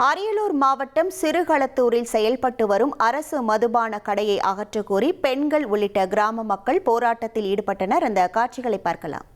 அரியலூர் மாவட்டம் சிறுகளத்தூரில் செயல்பட்டு வரும் அரசு மதுபான கடையை அகற்றக் கோரி பெண்கள் உள்ளிட்ட கிராம மக்கள் போராட்டத்தில் ஈடுபட்டனர். அந்த காட்சிகளை பார்க்கலாம்.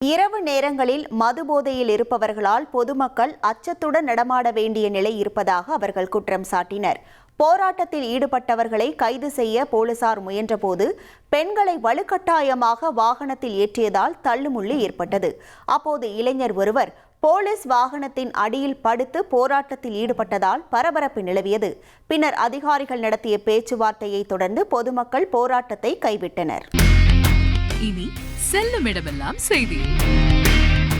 இரவு நேரங்களில் மது போதையில் இருப்பவர்களால் பொதுமக்கள் அச்சத்துடன் நடமாட வேண்டிய நிலை இருப்பதாக அவர்கள் குற்றம் சாட்டினர். போராட்டத்தில் ஈடுபட்டவர்களை கைது செய்ய போலீசார் முயன்றபோது பெண்களை வலுக்கட்டாயமாக வாகனத்தில் ஏற்றியதால் தள்ளுமுள்ளு ஏற்பட்டது. அப்போது இளைஞர் ஒருவர் போலீஸ் வாகனத்தின் அடியில் படுத்து போராட்டத்தில் ஈடுபட்டதால் பரபரப்பு நிலவியது. பின்னர் அதிகாரிகள் நடத்திய பேச்சுவார்த்தையை தொடர்ந்து பொதுமக்கள் போராட்டத்தை கைவிட்டனர். இனி செல்லும் இடமெல்லாம் செய்தி.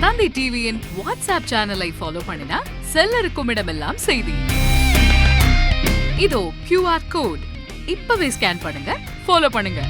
தந்தி டிவியின் வாட்ஸ்அப் சேனலை ஃபாலோ பண்ணினா செல்ல இருக்கும் இடமெல்லாம் செய்தி. இதோ QR கோட் இப்பவே ஸ்கேன் பண்ணுங்க, ஃபாலோ பண்ணுங்க.